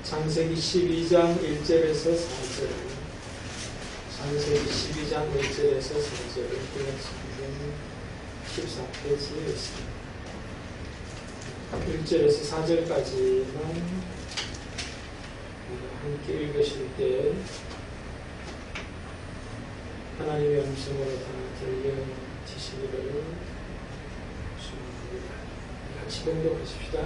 창세기 12장 1절에서 4절, 창세기 12장 1절에서 4절, 우리가 지금 14페이지에 있습니다. 1절에서 4절까지만 함께 읽으실 때 하나님의 음성으로 다 들려지시기를 축원합니다. 같이 공동하십시다.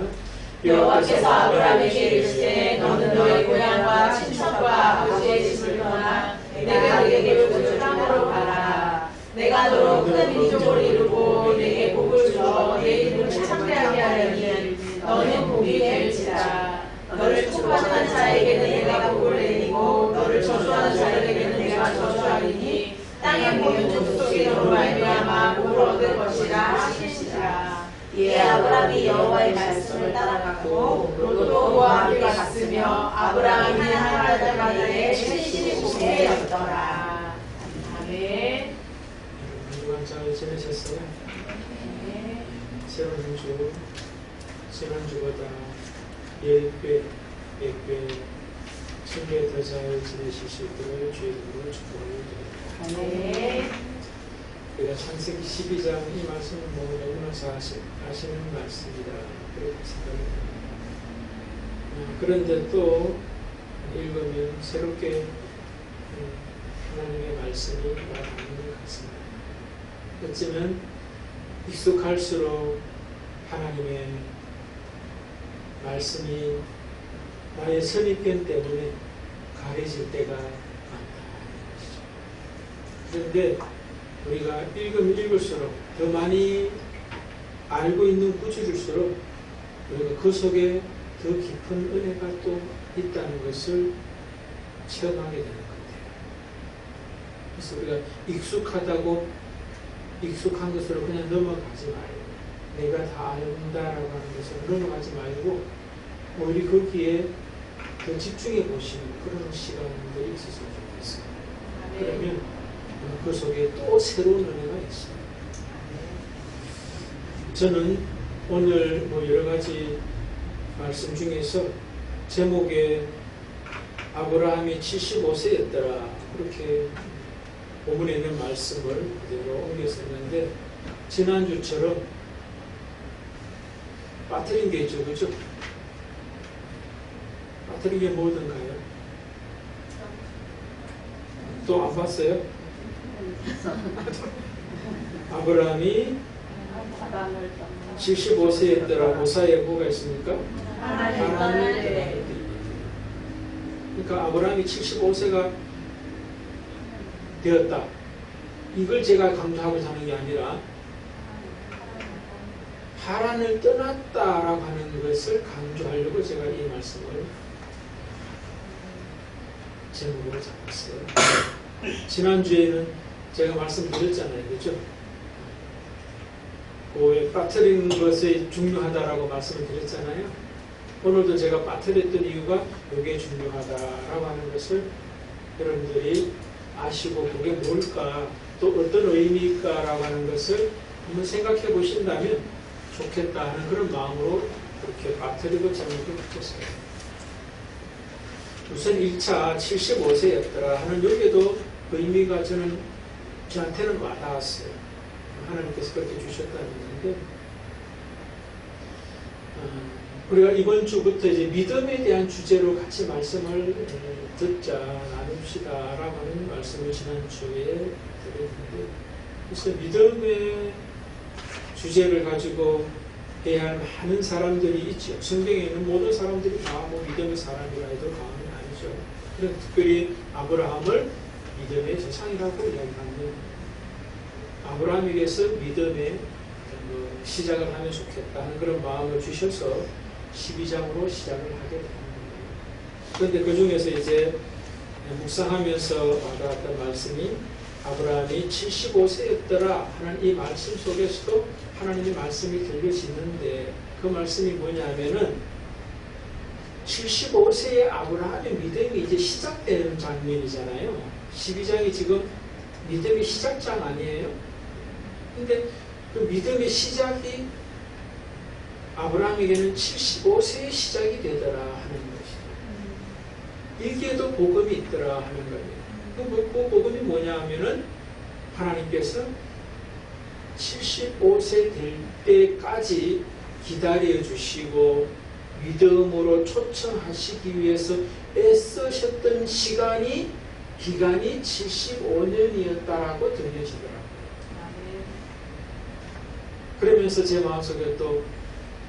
여호와께서 아브라함에게 이르시되 너는 너의 고향과 친척과 아버지의 집을 떠나 내가 네게 보여줄 땅으로 가라. 내가 너로 큰 민족을 이루고 네게 복을 주어 네 이름을 창대하게 하려니 너는 복이 될지라. 너를 축복하는 자에게는 내가 복을 내리고 너를 저주하는 자에게는 내가 저주하리니 땅의 모든 족속이 너로 말미암아 복을 얻을 것이라 하시니라. 이에 아브라함이 여호와의 말씀을 따라갔고 롯도 그와 함께 갔으며 아브라함이 하나님 때에 70이 되었더라. 아멘. 한주간 잘 지내셨어요? 네. 새로운 주, 지난주보다 10배, 100배, 1000배 더 잘 지내실 수 있도록 주의 이름으로 축복합니다. 네. 우리가 창세기 12장 이 말씀은 너무나 아시는 말씀이다. 그렇게 생각합니다. 그런데 또 읽으면 새롭게 하나님의 말씀이 와닿는 것 같습니다. 어쩌면 익숙할수록 하나님의 말씀이 나의 선입견 때문에 가려질 때가 많다. 그런데 우리가 읽으면 읽을수록 더 많이 알고 있는 구절일수록 우리가 그 속에 더 깊은 은혜가 또 있다는 것을 체험하게 되는 것 같아요. 그래서 우리가 익숙하다고 익숙한 것으로 그냥 넘어가지 말고 내가 다 안다라고 하는 것으로 넘어가지 말고 오히려 거기에 더 집중해 보시는 그런 시간들이 있었으면 좋겠어요. 그러면 그 속에 또 새로운 은혜가 있습니다. 저는 오늘 여러 가지 말씀 중에서 제목에 아브라함이 75세였더라 그렇게 본문에 있는 말씀을 그대로 옮겼었는데 지난주처럼 빠뜨린 게 있죠, 그죠? 빠뜨린 게 뭐든가요? 또 안 봤어요? 아브라함이 75세였더라. 그 사이에 뭐가 있습니까? 하나님을. 그러니까 아브라함이 75세가 되었다. 이걸 제가 강조하고자 하는 게 아니라 하란을 떠났다라고 하는 것을 강조하려고 제가 이 말씀을 제목으로 잡았어요. 지난주에는 제가 말씀드렸잖아요. 그렇죠? 그 빠뜨린 것이 중요하다라고 말씀을 드렸잖아요. 오늘도 제가 빠뜨렸던 이유가 이게 중요하다라고 하는 것을 여러분들이 아시고 그게 뭘까 또 어떤 의미일까라고 하는 것을 한번 생각해 보신다면 좋겠다 하는 그런 마음으로 그렇게 빠뜨리고 제목을 붙였어요. 우선 1차 75세였더라 하는 여기에도 의미가 저한테는 와닿았어요. 하나님께서 그렇게 주셨다는 건데 우리가 이번 주부터 이제 믿음에 대한 주제로 같이 말씀을 듣자 나눕시다 라고 하는 말씀을 지난주에 드렸는데 그래서 믿음의 주제를 가지고 해야 할 많은 사람들이 있죠. 성경에 있는 모든 사람들이 다 믿음의 사람이라 해도 과언이 아니죠. 그래서 특별히 아브라함을 믿음의 조상이라고 이야기하는 아브라함에게서 믿음의 시작을 하면 좋겠다는 그런 마음을 주셔서 12장으로 시작을 하게 되는 거예요. 그런데 그 중에서 이제 묵상하면서 와닿았던 말씀이 아브라함이 75세였더라 하는 이 말씀 속에서도 하나님의 말씀이 들려지는데 그 말씀이 뭐냐면은 75세의 아브라함의 믿음이 이제 시작되는 장면이잖아요. 12장이 지금 믿음의 시작장 아니에요? 근데 그 믿음의 시작이 아브라함에게는 75세의 시작이 되더라 하는 것이죠. 여기에도 복음이 있더라 하는 거예요. 그 복음이 뭐냐 하면은 하나님께서 75세 될 때까지 기다려 주시고 믿음으로 초청하시기 위해서 애쓰셨던 기간이 75년이었다라고 들려지더라고요. 그러면서 제 마음속에 또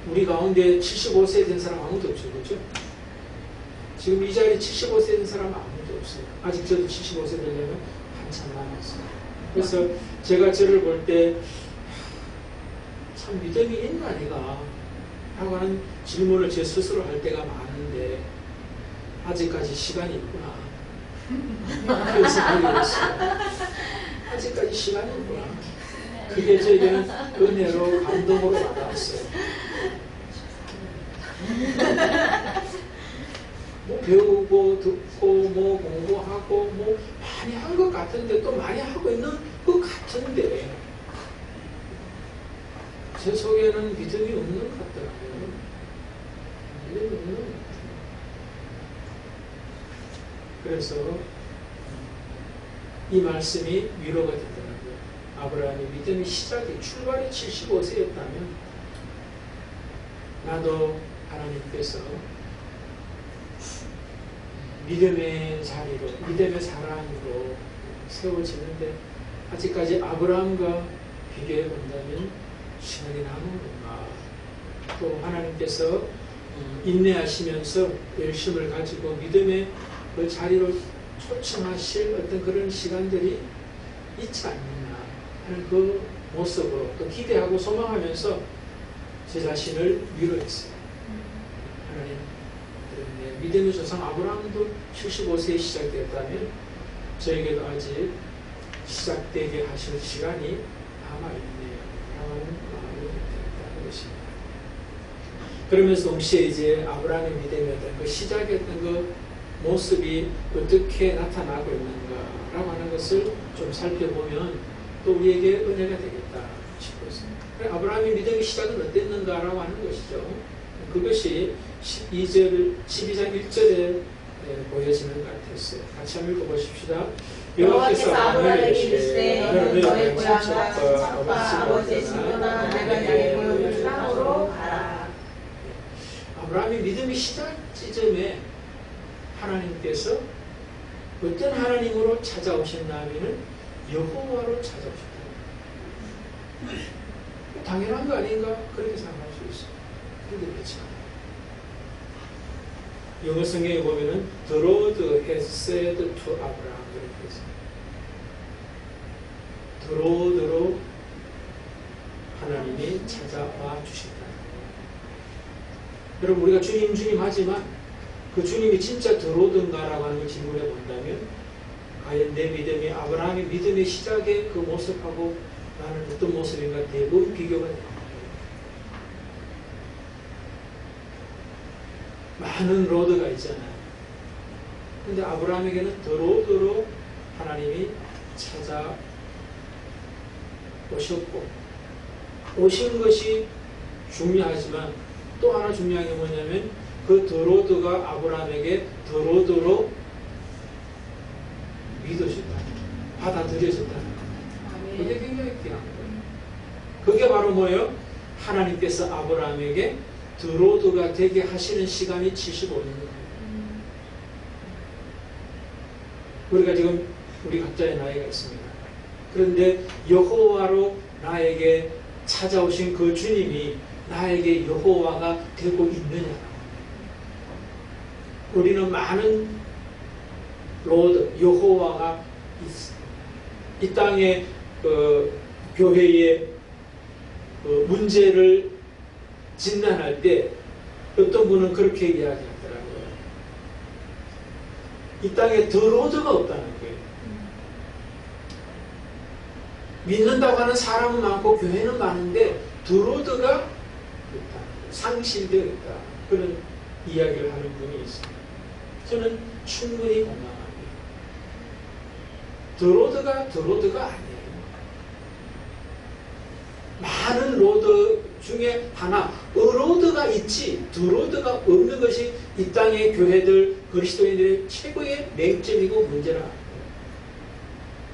우리 가운데 75세 된 사람 아무도 없죠. 그렇죠? 지금 이 자리에 75세 된 사람 아무도 없어요. 아직 저도 75세 되려면 한참 남았어요. 그래서 제가 저를 볼 때 참 믿음이 있나 내가 하고 하는 질문을 제 스스로 할 때가 많은데 아직까지 시간이 있구나. 그래서 생각이 됐어요. 아직까지 시간이 있구나. 그게 저에게는 은혜로 감동으로 받아왔어요. 뭐 배우고 듣고 뭐 공부하고 뭐 많이 한 것 같은데 또 많이 하고 있는 것 같은데 제 속에는 믿음이 없는 것 같더라고요. 믿음이 없는 것 같아요. 그래서 이 말씀이 위로가 되더라고요. 아브라함의 믿음의 시작이 출발이 75세였다면 나도 하나님께서 믿음의 자리로 믿음의 사람으로 세워지는데 아직까지 아브라함과 비교해 본다면 시간이 남은 건가. 또 하나님께서 인내하시면서 열심을 가지고 믿음의 그 자리로 초청하실 어떤 그런 시간들이 있지 않느냐 하는 그 모습으로 또 기대하고 소망하면서 제 자신을 위로했어요. 하나님, 믿음의 조상 아브라함도 75세에 시작되었다면 저에게도 아직 시작되게 하실 시간이 남아있네요. 라는 마음이 들었다는 것입니다. 그러면서 동시에 이제 아브라함의 믿음의 어떤 그 시작했던 그 모습이 어떻게 나타나고 있는가라고 하는 것을 좀 살펴보면 또 우리에게 은혜가 되겠다 싶었습니다. 아브라함의 믿음의 시작은 어땠는가라고 하는 것이죠. 그것이 12장 1절에 보여지는 것 같았어요. 같이 한번 읽어보십시다. 여호와께서 아브라함에게 이르시되 너는 너의 고향과 친척과 아버지의 집으로나 내가 내게 보여줄 땅으로 가라. 아브라함의 믿음의 시작 지점에 하나님께서 어떤 하나님으로 찾아오셨나 하면은 여호와로 찾아오셨다. 당연한 거 아닌가? 그렇게 생각할 수 있어요. 근데 그렇지 않아요. 영어 성경에 보면은 The Lord has said to Abraham 이렇게 있어요. 드로드로 하나님이 찾아와 주신다. 여러분 우리가 주님 주님 하지만 그 주님이 진짜 드로든가라고 하는 걸 질문해 본다면 과연 내 믿음이 아브라함의 믿음의 시작의 그 모습하고 나는 어떤 모습인가 대부분 비교가 됩니다. 많은 로드가 있잖아요. 근데 아브라함에게는 드로드로 하나님이 찾아오셨고 오신 것이 중요하지만 또 하나 중요한 게 뭐냐면 그 드로드가 아브라함에게 드로드로 믿어졌다. 받아들여졌다. 그게 굉장히 귀한 거예요. 그게 바로 뭐예요? 하나님께서 아브라함에게 드로드가 되게 하시는 시간이 75년입니다. 우리가 지금 우리 각자의 나이가 있습니다. 그런데 여호와로 나에게 찾아오신 그 주님이 나에게 여호와가 되고 있느냐? 우리는 많은 로드, 여호와가 있습니다. 이 땅에 교회의 문제를 진단할 때 어떤 분은 그렇게 이야기하더라고요. 이 땅에 더 로드가 없다는 거예요. 믿는다고 하는 사람은 많고 교회는 많은데 더 로드가 없다. 상실되어 있다. 그런 이야기를 하는 분이 있습니다. 저는 충분히 공감합니다. 더 로드가 아니에요. 많은 로드 중에 하나, 드로드가 있지 드로드가 없는 것이 이 땅의 교회들 그리스도인들의 최고의 맹점이고 문제라.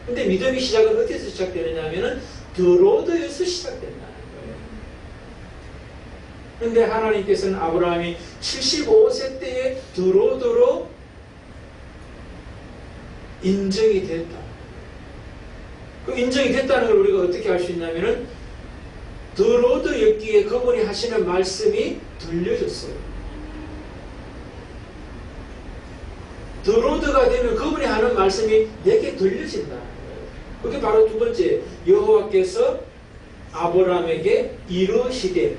근데 믿음의 시작은 어디서 시작되느냐 하면은 드로드에서 시작된다는 거예요. 근데 하나님께서는 아브라함이 75세 때에 드로드로 인정이 됐다. 그 인정이 됐다는 걸 우리가 어떻게 알 수 있냐면은 드로드였기에 그분이 하시는 말씀이 들려졌어요. 드로드가 되면 그분이 하는 말씀이 내게 들려진다는 거예요. 그게 바로 두 번째, 여호와께서 아브라함에게 이르시되.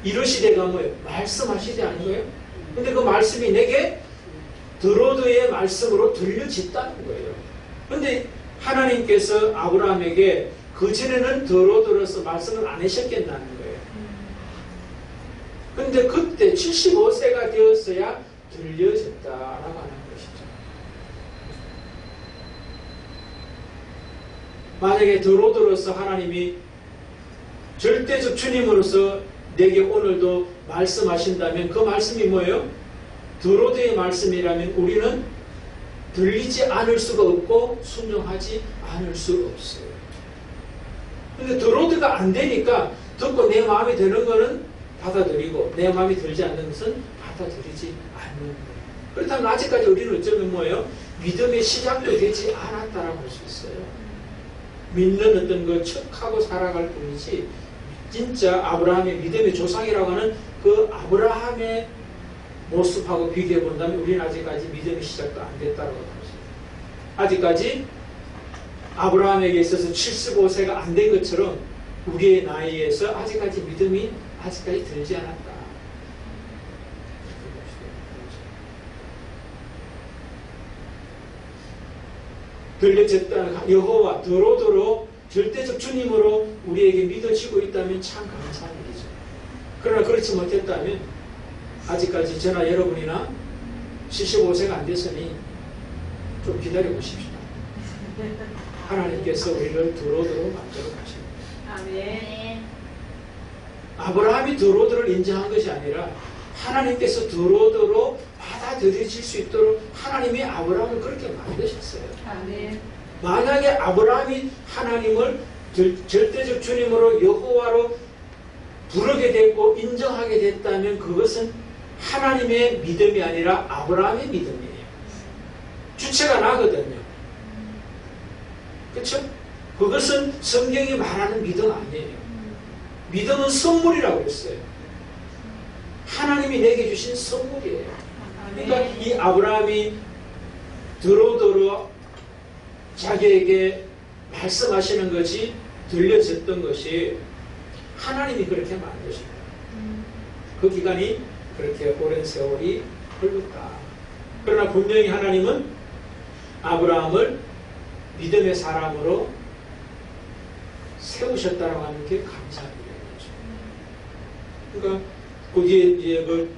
이르시되가 뭐예요? 말씀하시되 아닌 거예요? 근데 그 말씀이 내게 드로드의 말씀으로 들려졌다는 거예요. 근데 하나님께서 아브라함에게 그전에는 드로드로서 말씀을 안 하셨겠다는 거예요. 근데 그때 75세가 되었어야 들려졌다라고 하는 것이죠. 만약에 드로드로서 하나님이 절대적 주님으로서 내게 오늘도 말씀하신다면 그 말씀이 뭐예요? 드로드의 말씀이라면 우리는 들리지 않을 수가 없고 순종하지 않을 수 없어요. 근데 드로드가 안 되니까 듣고 내 마음에 드는 거는 받아들이고 내 마음에 들지 않는 것은 받아들이지 않는 거예요. 그렇다면 아직까지 우리는 어쩌면 뭐예요? 믿음의 시작도 되지 않았다라고 할 수 있어요. 믿는 어떤 그 척하고 살아갈 뿐이지 진짜 아브라함의 믿음의 조상이라고 하는 그 아브라함의 모습하고 비교해 본다면 우리는 아직까지 믿음의 시작도 안 됐다고 합니다. 아직까지 아브라함에게 있어서 75세가 안 된 것처럼 우리의 나이에서 아직까지 믿음이 아직까지 들지 않았다. 들려졌다는 여호와 드로드로 절대적 주님으로 우리에게 믿어지고 있다면 참 감사한 일이죠. 그러나 그렇지 못했다면 아직까지 저나 여러분이나 75세가 안 됐으니 좀 기다려 보십시오. 하나님께서 우리를 드로드로 만들어 가십니다. 아멘. 아브라함이 드로드를 인정한 것이 아니라 하나님께서 드로드로 받아들여질 수 있도록 하나님이 아브라함을 그렇게 만드셨어요. 아멘. 만약에 아브라함이 하나님을 절대적 주님으로 여호와로 부르게 됐고 인정하게 됐다면 그것은 하나님의 믿음이 아니라 아브라함의 믿음이에요. 주체가 나거든요. 그렇죠? 그것은 성경이 말하는 믿음 아니에요. 믿음은 선물이라고 했어요. 하나님이 내게 주신 선물이에요. 그러니까 이 아브라함이 드로드로 자기에게 말씀하시는 것이 들려졌던 것이 하나님이 그렇게 만드신 거예요. 그 기간이 그렇게 오랜 세월이 흘렀다. 그러나 분명히 하나님은 아브라함을 믿음의 사람으로 세우셨다라고 하는 게 감사한 일이죠. 그러니까 거기에 이제 그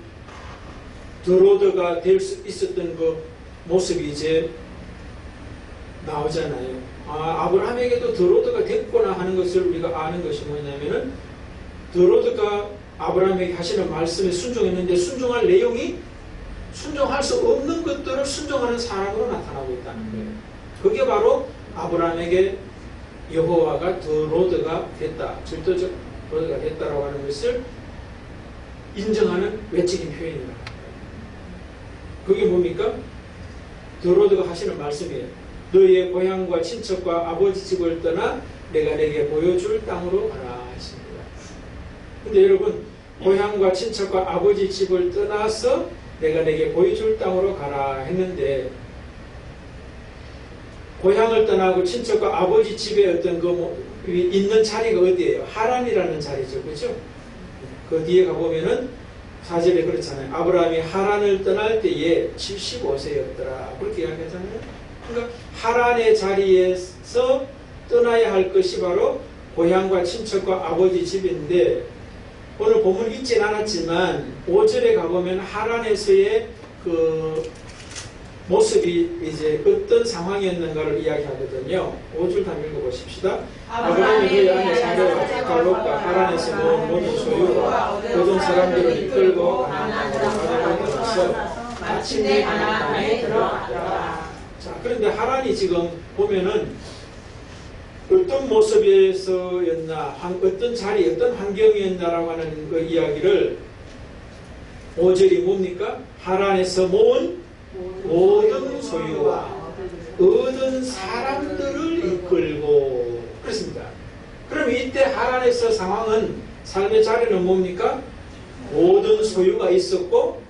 드로드가 될 수 있었던 그 모습이 이제 나오잖아요. 아브라함에게도 드로드가 됐구나 하는 것을 우리가 아는 것이 뭐냐면은 드로드가 아브라함에게 하시는 말씀에 순종했는데 순종할 내용이 순종할 수 없는 것들을 순종하는 사람으로 나타나고 있다는 거예요. 그게 바로 아브라함에게 여호와가 드로드가 됐다, 절대적 드로드가 됐다라고 하는 것을 인정하는 외적인 표현이라는 거예요. 그게 뭡니까? 드로드가 하시는 말씀이에요. 너의 고향과 친척과 아버지 집을 떠나 내가 내게 보여줄 땅으로 가라 했습니다. 근데 여러분, 고향과 친척과 아버지 집을 떠나서 내가 내게 보여줄 땅으로 가라 했는데 고향을 떠나고 친척과 아버지 집에 어떤 있는 자리가 어디예요? 하란이라는 자리죠. 그렇죠? 그 뒤에 가보면은 4절에 그렇잖아요. 아브라함이 하란을 떠날 때에 75세였더라. 그렇게 이야기하잖아요. 그러니까 하란의 자리에서 떠나야 할 것이 바로 고향과 친척과 아버지 집인데 오늘 본문 읽진 않았지만 5절에 가보면 하란에서의 그 모습이 이제 어떤 상황이었는가를 이야기하거든요. 5줄 다 읽어보십시다. 아브라함이 그의 아내 사라와 갈롯과 하란에서 모은 모든 소유와 모든 사람들을 이끌고 가나안 땅으로 가서 마침내 가나안 땅에 들어가더라. 자, 그런데 하란이 지금 보면은 어떤 모습에서였나, 어떤 자리, 어떤 환경이었나라고 하는 그 이야기를 5절이 뭡니까? 하란에서 모은 모든 소유와 얻은 사람들을 이끌고 그렇습니다. 그럼 이때 하란에서 상황은 삶의 자리는 뭡니까? 모든 소유가 있었고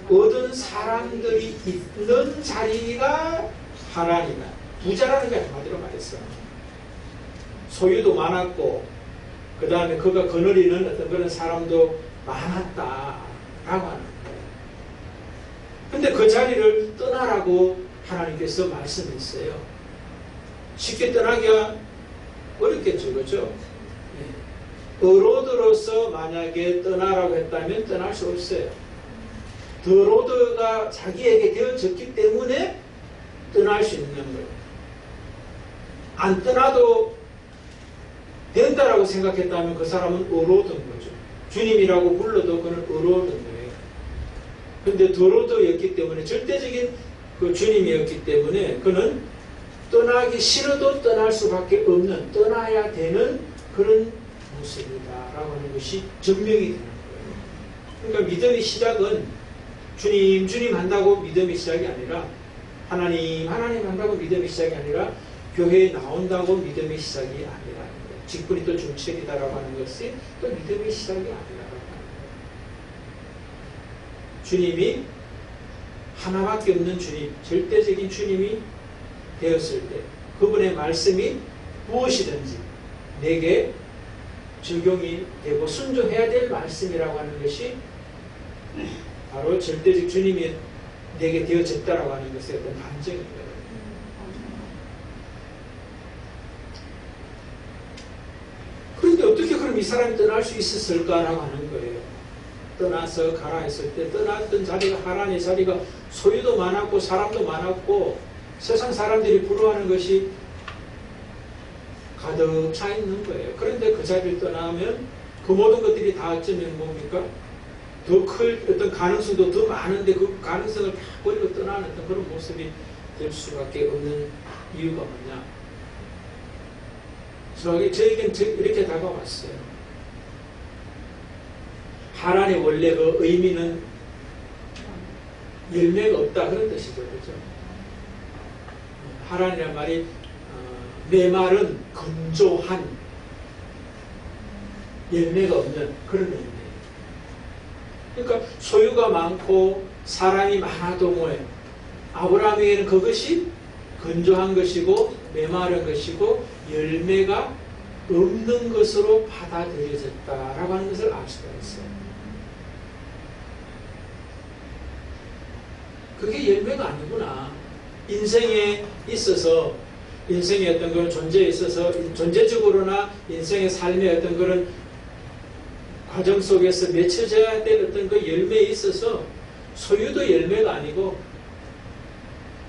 얻은 사람들이 있는 자리가 하란이다. 부자라는 게 한마디로 말했어. 소유도 많았고 그 다음에 그가 거느리는 어떤 그런 사람도 많았다라고 하는 거예요. 근데 그 자리를 떠나라고 하나님께서 말씀했어요. 쉽게 떠나기가 어렵겠죠, 그렇죠? 더로드로서 만약에 떠나라고 했다면 떠날 수 없어요. 더로드가 자기에게 되어졌기 때문에 떠날 수 있는 거예요. 안 떠나도 된다라고 생각했다면 그 사람은 어로든 거죠. 주님이라고 불러도 그는 어로든 거예요. 근데 더로드였기 때문에 절대적인 그 주님이었기 때문에 그는 떠나기 싫어도 떠날 수밖에 없는, 떠나야 되는 그런 모습이다라고 하는 것이 증명이 되는 거예요. 그러니까 믿음의 시작은 주님 한다고 믿음의 시작이 아니라 하나님 한다고 믿음의 시작이 아니라 교회에 나온다고 믿음의 시작이 아니라 직분이 또 중책이다라고 하는 것이 또 믿음의 시작이 아니라라고 하는 거예요. 주님이 하나밖에 없는 주님, 절대적인 주님이 되었을 때 그분의 말씀이 무엇이든지 내게 적용이 되고 순종해야 될 말씀이라고 하는 것이 바로 절대적 주님이 내게 되어졌다라고 하는 것의 어떤 반증입니다. 그런데 어떻게 그럼 이 사람이 떠날 수 있었을까라고 하는 거예요. 떠나서 가라 했을 때 떠났던 자리가 하란의 자리가 소유도 많았고 사람도 많았고 세상 사람들이 부러워하는 것이 가득 차 있는 거예요. 그런데 그 자리를 떠나면 그 모든 것들이 다 어쩌면 뭡니까? 더 클 어떤 가능성도 더 많은데 그 가능성을 다 버리고 떠나는 어떤 그런 모습이 될 수밖에 없는 이유가 뭐냐? 저에겐 이렇게 다가왔어요. 하란의 원래 그 의미는 열매가 없다 그런 뜻이죠. 그렇죠? 하란이란 말이 내 말은 건조한 열매가 없는 그런 의미예요. 그러니까 소유가 많고 사람이 많아도 뭐예요? 아브라함에게는 그것이 건조한 것이고 메마른 것이고 열매가 없는 것으로 받아들여졌다라고 하는 것을 알 수가 있어요. 그게 열매가 아니구나. 인생에 있어서 인생의 어떤 그런 존재에 있어서 존재적으로나 인생의 삶의 어떤 그런 과정 속에서 맺혀져야 될 어떤 그 열매에 있어서 소유도 열매가 아니고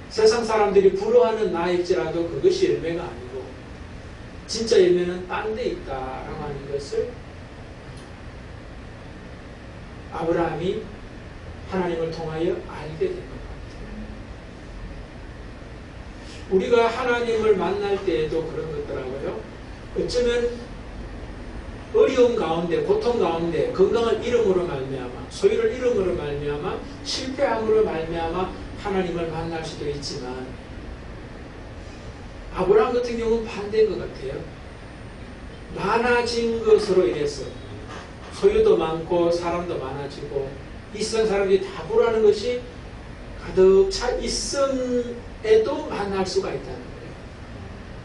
세상 사람들이 부러워하는 나일지라도 그것이 열매가 아니고 진짜 열매는 딴 데 있다라고 하는 것을 아브라함이 하나님을 통하여 알게 된 것 같아요. 우리가 하나님을 만날 때에도 그런 것더라고요. 어쩌면 어려움 가운데, 고통 가운데, 건강을 잃음으로 말미암아, 소유를 잃음으로 말미암아, 실패함으로 말미암아 하나님을 만날 수도 있지만 아브라함 같은 경우는 반대인 것 같아요. 많아진 것으로 인해서 소유도 많고 사람도 많아지고 이 세상 사람들이 다 보라는 것이 가득 차 있음에도 만날 수가 있다는 거예요.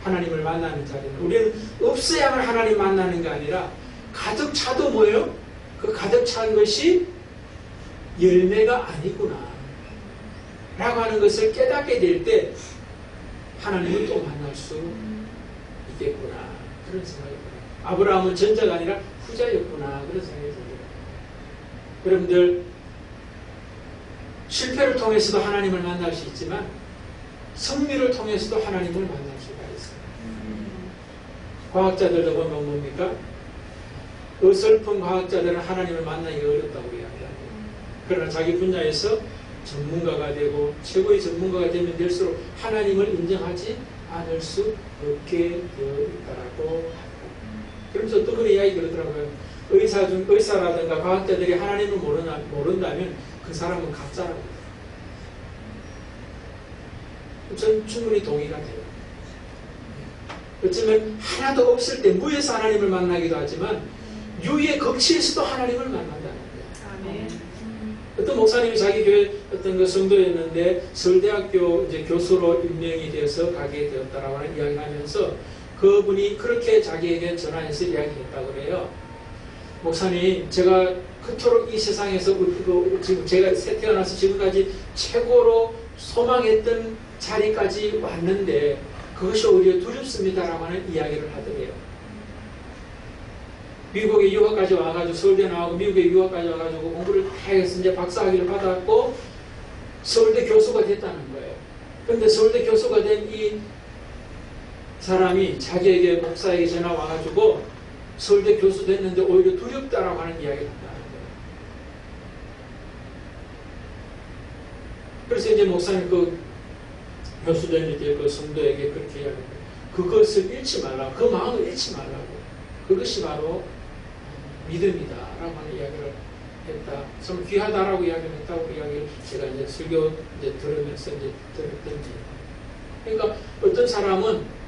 하나님을 만나는 자리는 우리는 없어야만 하나님 만나는 게 아니라 가득 차도 뭐예요? 그 가득 찬 것이 열매가 아니구나 라고 하는 것을 깨닫게 될 때 하나님을 또 만날 수 있겠구나 그런 생각이 들어요. 아브라함은 전자가 아니라 후자였구나 그런 생각이 들어요. 여러분들 실패를 통해서도 하나님을 만날 수 있지만 승리를 통해서도 하나님을 만날 수가 있어요. 과학자들도 보면 뭡니까? 어설픈 과학자들은 하나님을 만나기 어렵다고 이야기합니다. 그러나 자기 분야에서 전문가가 되고 최고의 전문가가 되면 될수록 하나님을 인정하지 않을 수 없게 되어 있다라고 합니다. 그러면서 또 그런 이야기 그러더라고요. 의사라든가 과학자들이 하나님을 모른다면 그 사람은 가짜라고. 저는 충분히 동의가 돼요. 어쩌면 하나도 없을 때 무에서 하나님을 만나기도 하지만 유의 극치에서도 하나님을 만난다는 거예요. 아멘. 어떤 목사님이 자기 교회 어떤 그 성도였는데 서울대학교 이제 교수로 임명이 되어서 가게 되었다라고 하는 이야기를 하면서 그분이 그렇게 자기에게 전화해서 이야기했다고 그래요. 목사님, 제가 그토록 이 세상에서 지금 제가 태어나서 지금까지 최고로 소망했던 자리까지 왔는데 그것이 오히려 두렵습니다라고 하는 이야기를 하더래요. 미국에 유학까지 와가지고 서울대 나오고 미국에 유학까지 와가지고 공부를 다 해서 이제 박사학위를 받았고 서울대 교수가 됐다는 거예요. 그런데 서울대 교수가 된 이 사람이 자기에게 목사에게 전화 와가지고 서울대 교수 됐는데 오히려 두렵다라고 하는 이야기를 한다는 거예요. 그래서 이제 목사님 그 교수 된 이제 그 성도에게 그렇게 이야기합니다. 그것을 잃지 말라고, 그 마음을 잃지 말라고. 그것이 바로 믿음이다 라고 하는 이야기를 했다. 참 귀하다라고 이야기를 했다고 이야기를 제가 이제 설교 이제 들으면서 이제 들었던지. 그러니까 어떤 사람은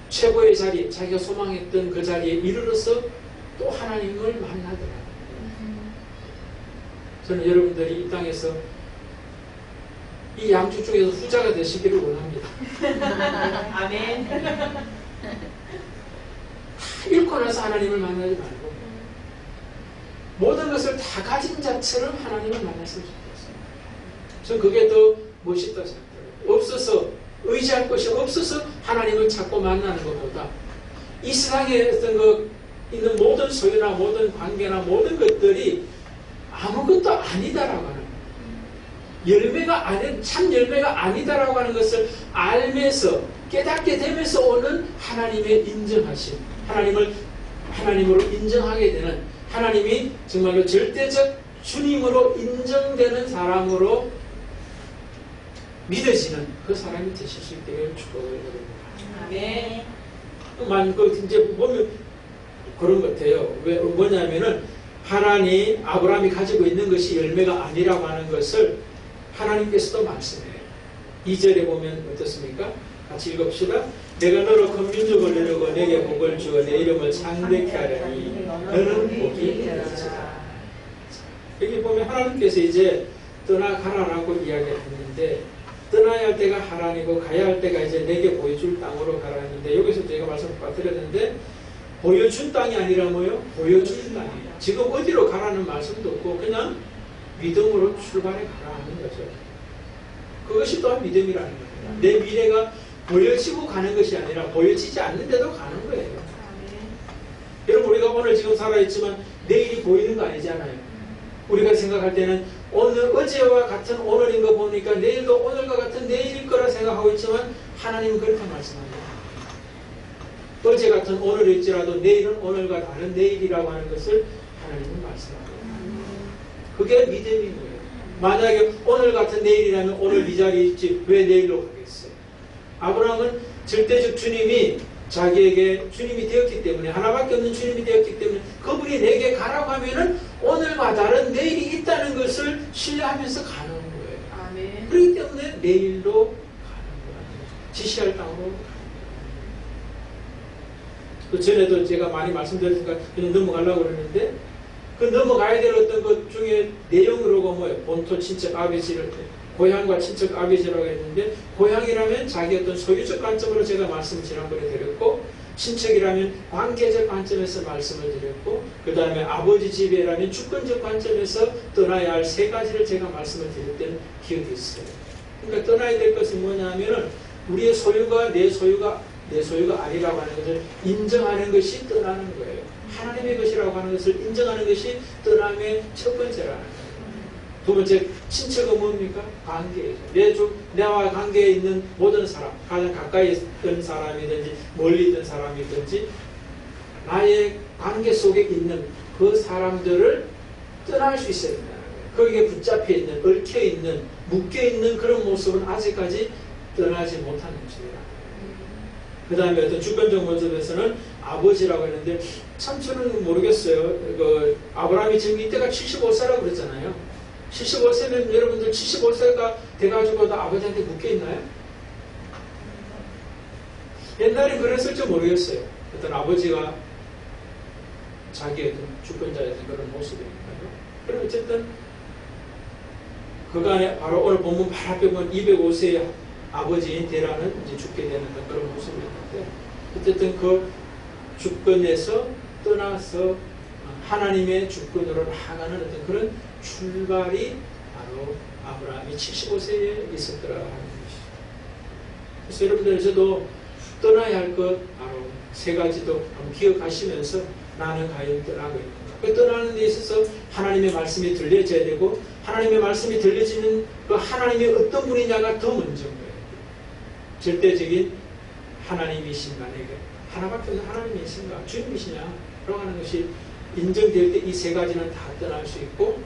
최고의 자리, 자기가 소망했던 그 자리에 이르러서 또 하나님을 만나더라. 저는 여러분들이 이 땅에서 이 양쪽 중에서 후자가 되시기를 원합니다. 아멘. 다 잃고 나서 하나님을 만나지 말고 모든 것을 다 가진 자처럼 하나님을 만났으면 좋겠어요. 저는 그게 더 멋있다 생각해요. 없어서 의지할 것이 없어서 하나님을 찾고 만나는 것보다 이 세상에 어떤 있는 모든 소유나 모든 관계나 모든 것들이 아무것도 아니다라고 하는 참 열매가 아니다라고 하는 것을 알면서 깨닫게 되면서 오는 하나님의 인정하심, 하나님으로 인정하게 되는 하나님이 정말로 절대적 주님으로 인정되는 사람으로 믿어지는 그 사람이 되실 수 있기를 축복을 드립니다. 아멘. 이제 보면 그런 것 같아요. 왜 뭐냐면은 아브라함이 가지고 있는 것이 열매가 아니라고 하는 것을 하나님께서도 말씀해요. 2절에 보면 어떻습니까? 같이 읽읍시다. 내가 너로 큰 민족을 이루고 내게 복을 주어 내 이름을 창대케 하려니 너는 복이 되리라. 여기 보면 하나님께서 이제 떠나가라라고 이야기를 했는데 떠나야 할 때가 하란이고 가야 할 때가 이제 내게 보여줄 땅으로 가라 했는데 여기서 제가 말씀을 드렸는데 보여준 땅이 아니라 뭐요? 보여줄 땅이에요. 지금 어디로 가라는 말씀도 없고 그냥 믿음으로 출발해 가라 하는 거죠. 그것이 또한 믿음이라는 겁니다. 내 미래가 보여지고 가는 것이 아니라 보여지지 않는데도 가는 거예요. 여러분 우리가 오늘 지금 살아있지만 내일이 보이는 거 아니잖아요. 우리가 생각할 때는 어제와 같은 오늘인 거 보니까 내일도 오늘과 같은 내일일 거라 생각하고 있지만 하나님은 그렇게 말씀합니다. 어제 같은 오늘일지라도 내일은 오늘과 다른 내일이라고 하는 것을 하나님은 말씀합니다. 그게 믿음인 거예요. 만약에 오늘 같은 내일이라면 오늘 이 자리에 있지 왜 내일로 가겠어요? 아브라함은 절대적 주님이 자기에게 주님이 되었기 때문에 하나밖에 없는 주님이 되었기 때문에 그분이 내게 가라고 하면은 오늘과 다른 내일이 있다는 것을 신뢰하면서 가는 거예요. 아멘. 그렇기 때문에 내일로 가는 거예요. 지시할 땅으로 가는 거예요. 그 전에도 제가 많이 말씀드렸으니까 그냥 넘어가려고 그러는데 그 넘어가야 될 어떤 것 중에 내용으로가 뭐예요? 본토 친척 아버지를 고향과 친척 아버지라고 했는데 고향이라면 자기 어떤 소유적 관점으로 제가 말씀을 지난번에 드렸고 친척이라면 관계적 관점에서 말씀을 드렸고 그 다음에 아버지 집이라면 주권적 관점에서 떠나야 할 세 가지를 제가 말씀을 드렸던 기억이 있어요. 그러니까 떠나야 될 것은 뭐냐면은 우리의 소유가 내 소유가 아니라고 하는 것을 인정하는 것이 떠나는 거예요. 하나님의 것이라고 하는 것을 인정하는 것이 떠남의 첫 번째라는 거예요. 두 번째, 친척은 뭡니까? 관계죠. 내와 관계에 있는 모든 사람, 가장 가까이 있던 사람이든지 멀리 있던 사람이든지 나의 관계 속에 있는 그 사람들을 떠날 수 있어야 된다는 거예요. 거기에 붙잡혀 있는, 얽혀 있는, 묶여 있는 그런 모습은 아직까지 떠나지 못하는 것이에요. 그 다음에 어떤 주권적 모습에서는 아버지라고 했는데 참 저는 모르겠어요. 그 아브라함이 지금 이때가 75세라고 그랬잖아요. 75세면 여러분들 75세가 돼가지고도 아버지한테 묶여 있나요? 옛날에 그랬을지 모르겠어요. 어떤 아버지가 자기의 주권자였던 그런 모습이니까요. 그럼 어쨌든 그간에 바로 오늘 본문 바로 앞에 보면 205세의 아버지인 데라는 이제 죽게 되는 그런 모습이었는데 어쨌든 그 주권에서 떠나서 하나님의 주권으로 나아가는 어떤 그런 출발이 바로 아브라함이 75세에 있었더라 하는 것이죠. 그래서 여러분들 저도 떠나야 할 것 바로 세 가지도 한번 기억하시면서 나는 과연 떠나고 있는가. 그 떠나는 데 있어서 하나님의 말씀이 들려져야 되고 하나님의 말씀이 들려지는 그 하나님이 어떤 분이냐가 더 먼저인 거예요. 절대적인 하나님이신 만약에 하나밖에 없는 하나님이신가 주님이시냐라고 하는 것이 인정될 때 이 세 가지는 다 떠날 수 있고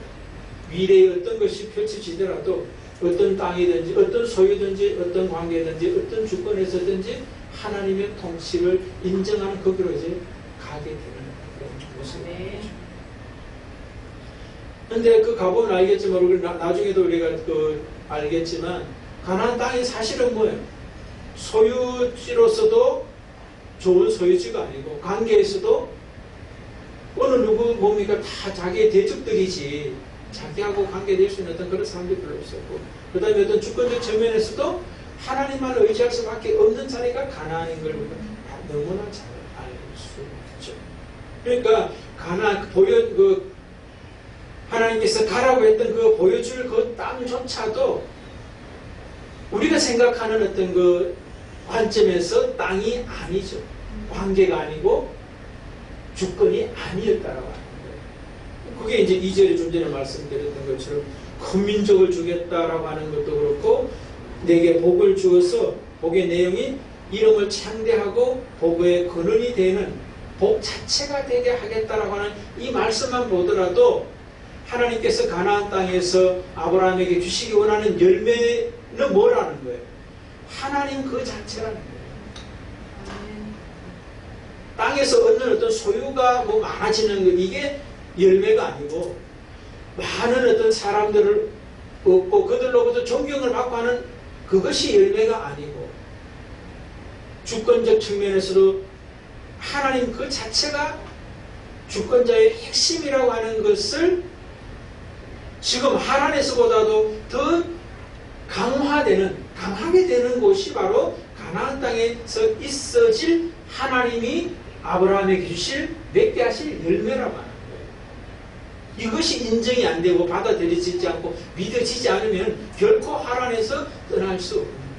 미래에 어떤 것이 펼쳐지더라도 어떤 땅이든지 어떤 소유든지 어떤 관계든지 어떤 주권에서든지 하나님의 통치를 인정하는 거기로 이제 가게 되는 그런 모습이죠. 그런데 그 가보면 알겠지만 우리 나중에도 우리가 알겠지만 가나안 땅이 사실은 뭐예요? 소유지로서도 좋은 소유지가 아니고 관계에서도 어느 누구 뭡니까 다 자기의 대적들이지 자기하고 관계될 수 있는 어떤 그런 사람들이 별로 없었고 그 다음에 어떤 주권적 측면에서도 하나님만 의지할 수밖에 없는 자리가 가나안인 걸 너무나 잘 알 수 있죠. 그러니까 가나안 하나님께서 가라고 했던 그 보여줄 그 땅조차도 우리가 생각하는 어떤 그 관점에서 땅이 아니죠. 관계가 아니고 주권이 아니었다라고 하는 거예요. 그게 이제 2절에 좀 전에 말씀드렸던 것처럼 큰 민족을 주겠다라고 하는 것도 그렇고 내게 복을 주어서 복의 내용이 이름을 창대하고 복의 근원이 되는 복 자체가 되게 하겠다라고 하는 이 말씀만 보더라도 하나님께서 가나안 땅에서 아브라함에게 주시기 원하는 열매는 뭐라는 거예요? 하나님 그 자체라는 거예요. 땅에서 얻는 어떤 소유가 뭐 많아지는 것 이게 열매가 아니고 많은 어떤 사람들을 얻고 그들로부터 존경을 받고 하는 그것이 열매가 아니고 주권적 측면에서도 하나님 그 자체가 주권자의 핵심이라고 하는 것을 지금 하란에서보다도 더 강하게 되는 곳이 바로 가나안 땅에서 있어질 하나님이 아브라함에게 주실 맺게 하실 열매라고 하는 거예요. 이것이 인정이 안 되고 받아들여지지 않고 믿어지지 않으면 결코 하란에서 떠날 수 없는 거예요.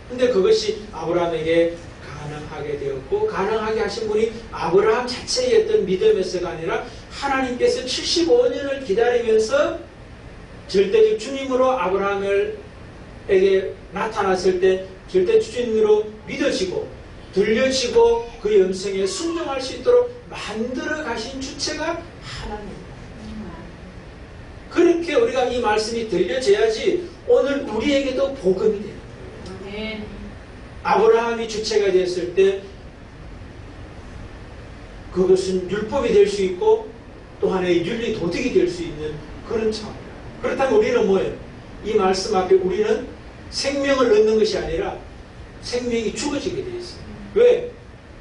근데 그것이 아브라함에게 가능하게 되었고 가능하게 하신 분이 아브라함 자체의 어떤 믿음에서가 아니라 하나님께서 75년을 기다리면서 절대적 주님으로 아브라함에게 나타났을 때 절대 주님으로 믿어지고 들려지고 그 음성에 순종할 수 있도록 만들어 가신 주체가 하나님입니다. 그렇게 우리가 이 말씀이 들려져야지 오늘 우리에게도 복음이 되는 거예요. 아브라함이 주체가 됐을 때 그것은 율법이 될 수 있고 또 하나의 윤리 도덕이 될 수 있는 그런 차원이에요. 그렇다면 우리는 뭐예요? 이 말씀 앞에 우리는 생명을 얻는 것이 아니라 생명이 죽어지게 되어 있어요. 왜?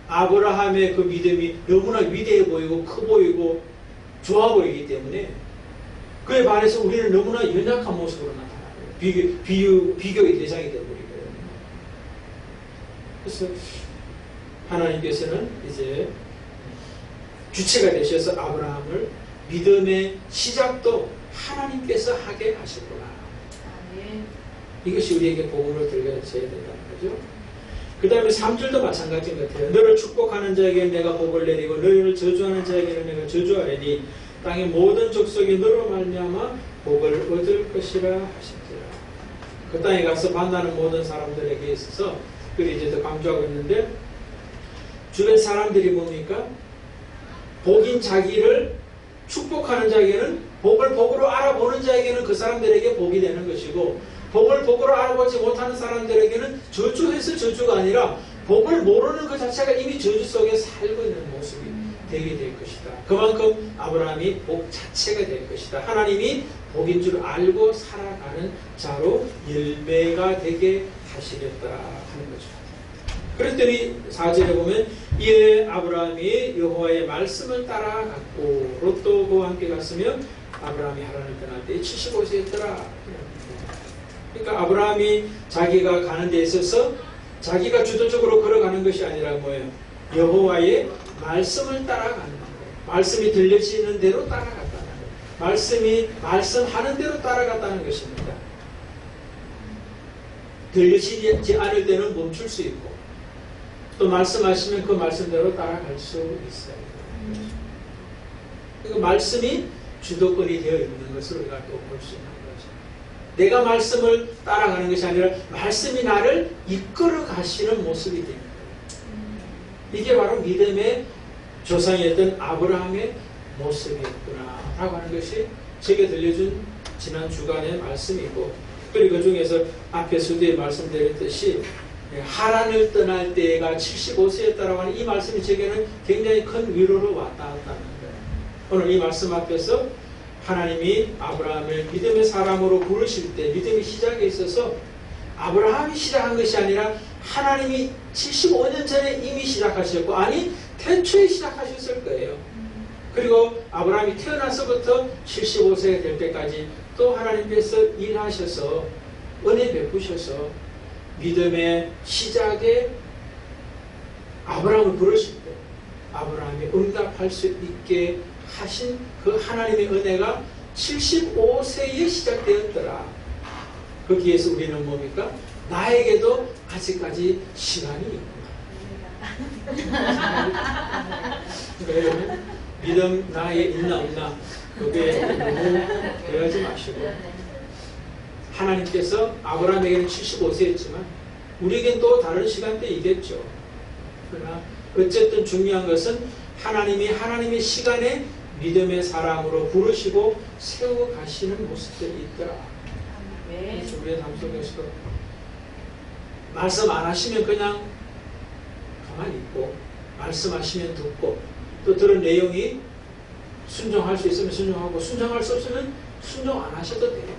아브라함의 그 믿음이 너무나 위대해 보이고 커 보이고 좋아 보이기 때문에 그에 반해서 우리는 너무나 연약한 모습으로 나타나요. 비교의 대상이 되어버리거든요. 그래서 하나님께서는 이제 주체가 되셔서 아브라함을 믿음의 시작도 하나님께서 하게 하셨구나. 이것이 우리에게 복음으로 들려져야 된다는 거죠. 그 다음에 3절도 마찬가지인 것 같아요. 너를 축복하는 자에게 내가 복을 내리고 너희를 저주하는 자에게는 내가 저주하리니 땅의 모든 족속이 너로 말미암아 복을 얻을 것이라 하십니다. 그 땅에 가서 만나는 모든 사람들에게 있어서 특별히 이제 더 강조하고 있는데, 주변 사람들이 뭡니까? 복인 자기를 축복하는 자에게는, 복을 복으로 알아보는 자에게는 그 사람들에게 복이 되는 것이고, 복을 복으로 알아보지 못하는 사람들에게는 저주해서 저주가 아니라 복을 모르는 그 자체가 이미 저주 속에 살고 있는 모습이 되게 될 것이다. 그만큼 아브라함이 복 자체가 될 것이다. 하나님이 복인 줄 알고 살아가는 자로 열매가 되게 하시겠다 하는 거죠. 그랬더니 4절에 보면 이에 아브라함이 여호와의 말씀을 따라갔고 롯도 그와 함께 갔으며 아브라함이 하란을 떠날 때 75세였더라. 그러니까 아브라함이 자기가 가는 데 있어서 자기가 주도적으로 걸어가는 것이 아니라 뭐예요? 여호와의 말씀을 따라가는 거예요. 말씀이 들려지는 대로 따라갔다는 거예요. 말씀이 말씀하는 대로 따라갔다는 것입니다. 들려지지 않을 때는 멈출 수 있고, 또 말씀하시면 그 말씀대로 따라갈 수 있어요. 그러니까 말씀이 주도권이 되어 있는 것을 우리가 또 볼 수 있는 거죠. 내가 말씀을 따라가는 것이 아니라 말씀이 나를 이끌어 가시는 모습이 됩니다. 이게 바로 믿음의 조상이었던 아브라함의 모습이었구나 라고 하는 것이 제게 들려준 지난 주간의 말씀이고, 그리고 그 중에서 앞에 수도에 말씀드렸듯이 하란을 떠날 때가 75세였다라고 하는 이 말씀이 제게는 굉장히 큰 위로로 왔다 갔다 하는 거예요. 오늘 이 말씀 앞에서 하나님이 아브라함을 믿음의 사람으로 부르실 때 믿음의 시작에 있어서 아브라함이 시작한 것이 아니라 하나님이 75년 전에 이미 시작하셨고, 아니 태초에 시작하셨을 거예요. 그리고 아브라함이 태어나서부터 75세가 될 때까지 또 하나님께서 일하셔서 은혜 베푸셔서 믿음의 시작에 아브라함을 부르실 때 아브라함이 응답할 수 있게 하신 그 하나님의 은혜가 75세에 시작되었더라. 거기에서 우리는 뭡니까? 나에게도 아직까지 시간이 있구나. 그러니까 믿음 나에 있나 없나 그게 너무 오해하지 마시고, 하나님께서 아브라함에게는 75세였지만 우리에겐 또 다른 시간대이겠죠. 그러나 어쨌든 중요한 것은 하나님이 하나님의 시간에 믿음의 사람으로 부르시고 세워 가시는 모습들이 있더라. 그래서 우리의 삶 속에서도 말씀 안 하시면 그냥 가만히 있고, 말씀하시면 듣고, 또 들은 내용이 순종할 수 있으면 순종하고, 순종할 수 없으면 순종 안 하셔도 돼요.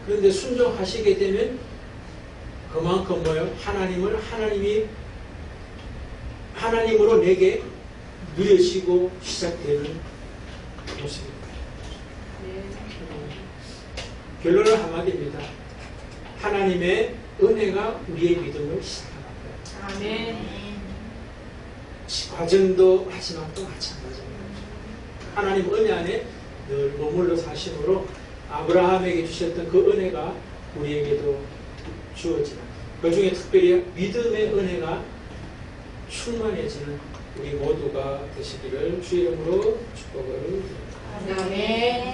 그런데 순종하시게 되면 그만큼 뭐예요? 하나님으로 내게 누려지고 시작되는 모습입니다. 결론은 한마디입니다. 하나님의 은혜가 우리의 믿음을 시작합니다. 아멘. 과정도 마지막도 마찬가지입니다. 하나님 은혜 안에 늘 머물러 사심으로 아브라함에게 주셨던 그 은혜가 우리에게도 주어지는, 그 중에 특별히 믿음의 은혜가 충만해지는 우리 모두가 되시기를 주의 이름으로 축복을 드립니다. 아멘.